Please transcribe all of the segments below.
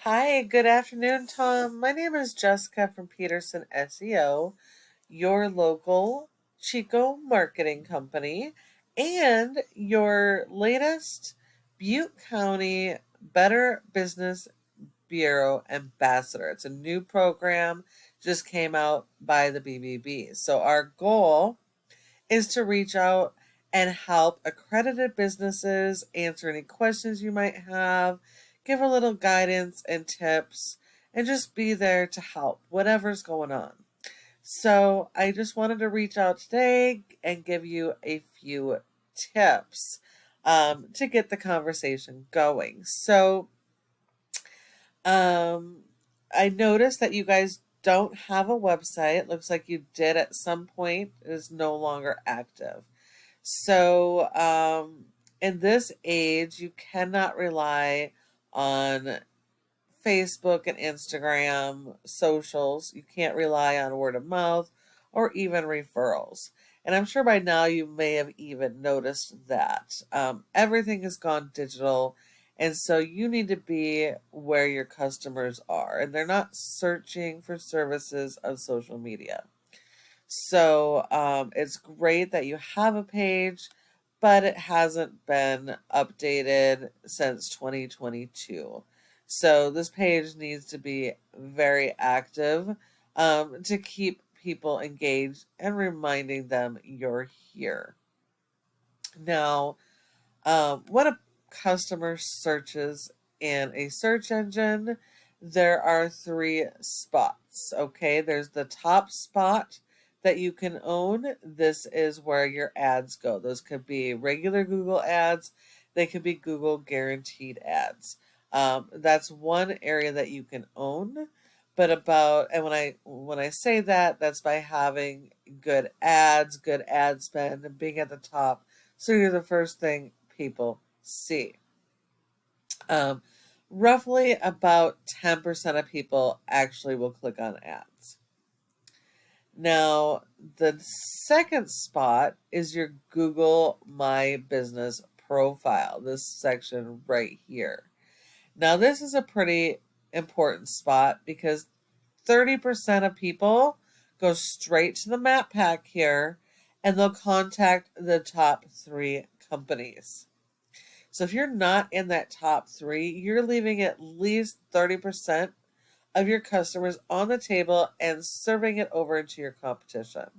Hi, good afternoon, Tom. My name is Jessica from Peterson SEO, your local Chico marketing company, and your latest Butte County Better Business Bureau ambassador. It's a new program, just came out by the BBB. So, our goal is to reach out and help accredited businesses answer any questions you might have, give a little guidance and tips, and just be there to help whatever's going on. So, I just wanted to reach out today and give you a few tips to get the conversation going. Um, I noticed that you guys don't have a website. Looks like you did at some point. It is no longer active. So, in this age, you cannot rely on Facebook and Instagram socials. You can't rely on word of mouth or even referrals. And I'm sure by now you may have even noticed that. Everything has gone digital. And so you need to be where your customers are. And they're not searching for services on social media. So it's great that you have a page, but it hasn't been updated since 2022. So this page needs to be very active to keep people engaged and reminding them you're here. Now, when a customer searches in a search engine, there are three spots. Okay, there's the top spot that you can own. This is where your ads go. Those could be regular Google ads, they could be Google guaranteed ads. That's one area that you can own. But about and when I say that, that's by having good ads, good ad spend, and being at the top, so you're the first thing people see. Um, Roughly about 10% of people actually will click on ads. Now, the second spot is your Google My Business profile, this section right here. Now, this is a pretty important spot because 30% of people go straight to the map pack here and they'll contact the top three companies. So if you're not in that top three, you're leaving at least 30% of your customers on the table and serving it over into your competition.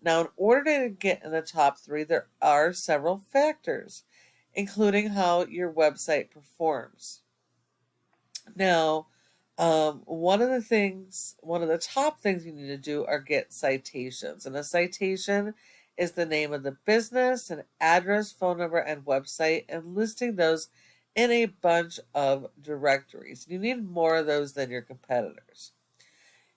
Now, in order to get in the top three, there are several factors, including how your website performs. Now, one of the top things you need to do are get citations. And a citation is the name of the business, an address, phone number, and website, and listing those in a bunch of directories. You need more of those than your competitors.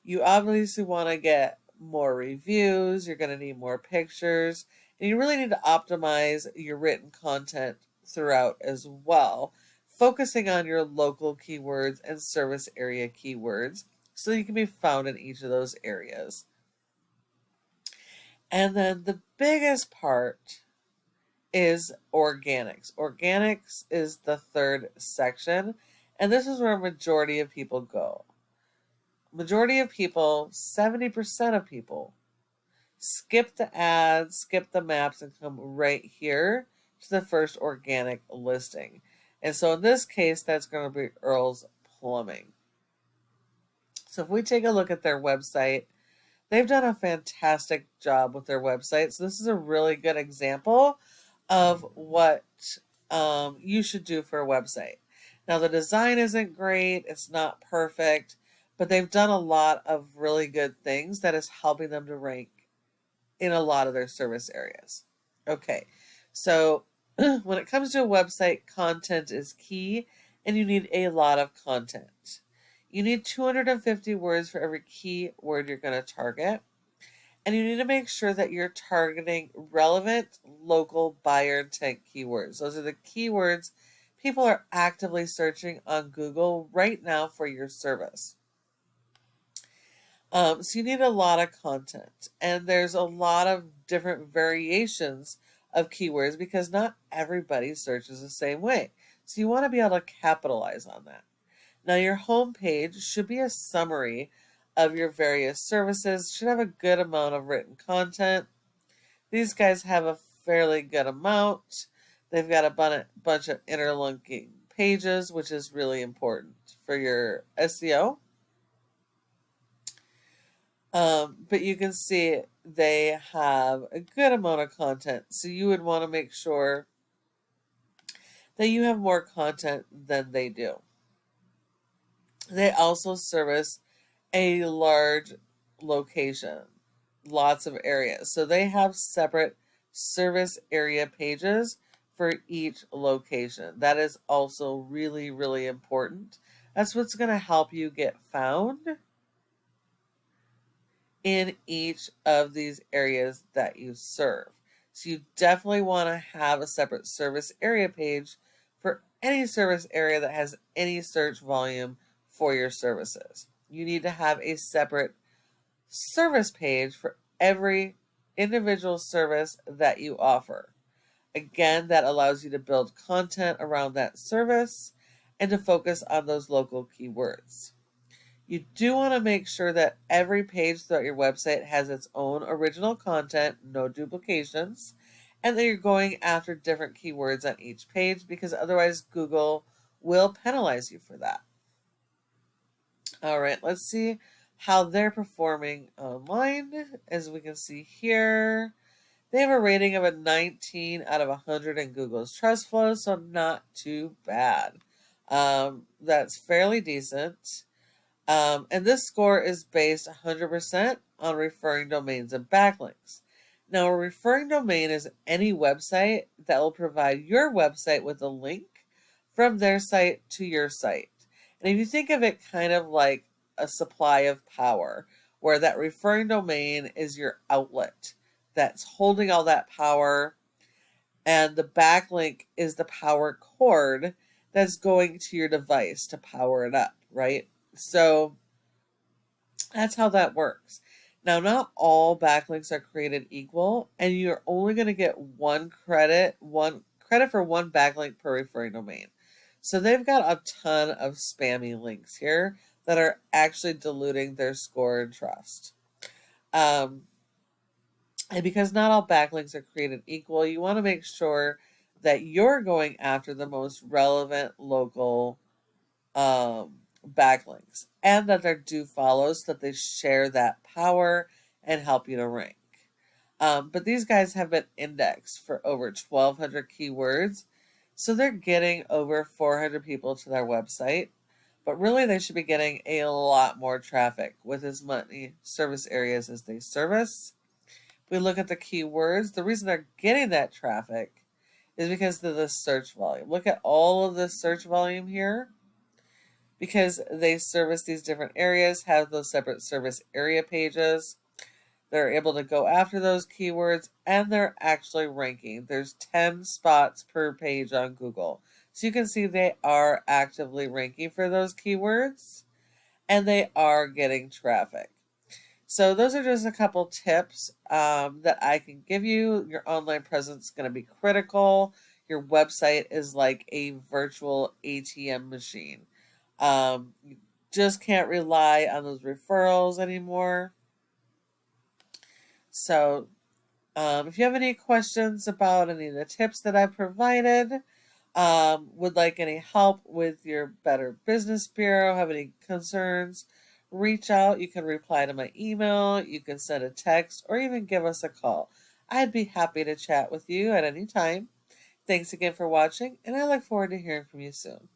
You obviously want to get more reviews, you're going to need more pictures, and you really need to optimize your written content throughout as well, focusing on your local keywords and service area keywords so you can be found in each of those areas. And then the biggest part is organics. Organics is the third section, and this is where a majority of people go. Majority of people, 70% of people, skip the ads, skip the maps, and come right here to the first organic listing. And so in this case, that's going to be Earl's Plumbing. So if we take a look at their website, they've done a fantastic job with their website. So this is a really good example of what you should do for a website. Now, the design isn't great, it's not perfect, but they've done a lot of really good things that is helping them to rank in a lot of their service areas. Okay, so when it comes to a website, content is key, and you need a lot of content. You need 250 words for every keyword you're going to target. And you need to make sure that you're targeting relevant local buyer intent keywords. Those are the keywords people are actively searching on Google right now for your service. So you need a lot of content, and there's a lot of different variations of keywords because not everybody searches the same way. So you want to be able to capitalize on that. Now, your home page should be a summary of your various services, should have a good amount of written content. These guys have a fairly good amount. They've got a bunch of interlinking pages, which is really important for your SEO. But you can see they have a good amount of content. So you would want to make sure that you have more content than they do. They also service a large location, lots of areas. So they have separate service area pages for each location. That is also really, really important. That's what's going to help you get found in each of these areas that you serve. So you definitely want to have a separate service area page for any service area that has any search volume for your services. You need to have a separate service page for every individual service that you offer. Again, that allows you to build content around that service and to focus on those local keywords. You do want to make sure that every page throughout your website has its own original content, no duplications, and that you're going after different keywords on each page, because otherwise Google will penalize you for that. All right, let's see how they're performing online. As we can see here, they have a rating of a 19 out of 100 in Google's Trust Flow, so not too bad. That's fairly decent. And this score is based 100% on referring domains and backlinks. Now, a referring domain is any website that will provide your website with a link from their site to your site. And if you think of it kind of like a supply of power, where that referring domain is your outlet that's holding all that power, and the backlink is the power cord that's going to your device to power it up, right? So that's how that works. Now, not all backlinks are created equal, and you're only going to get one credit for one backlink per referring domain. So they've got a ton of spammy links here that are actually diluting their score and trust. And because not all backlinks are created equal, you want to make sure that you're going after the most relevant local backlinks, and that they're do follows, so that they share that power and help you to rank. But these guys have been indexed for over 1,200 keywords, so they're getting over 400 people to their website. But really, they should be getting a lot more traffic with as many service areas as they service. If we look at the keywords, the reason they're getting that traffic is because of the search volume. Look at all of this search volume here. Because they service these different areas, have those separate service area pages, they're able to go after those keywords, and they're actually ranking. There's 10 spots per page on Google. So you can see they are actively ranking for those keywords, and they are getting traffic. So those are just a couple tips that I can give you. Your online presence is going to be critical. Your website is like a virtual ATM machine. You just can't rely on those referrals anymore. So if you have any questions about any of the tips that I've provided, would like any help with your Better Business Bureau, have any concerns, reach out. You can reply to my email, you can send a text, or even give us a call. I'd be happy to chat with you at any time. Thanks again for watching, and I look forward to hearing from you soon.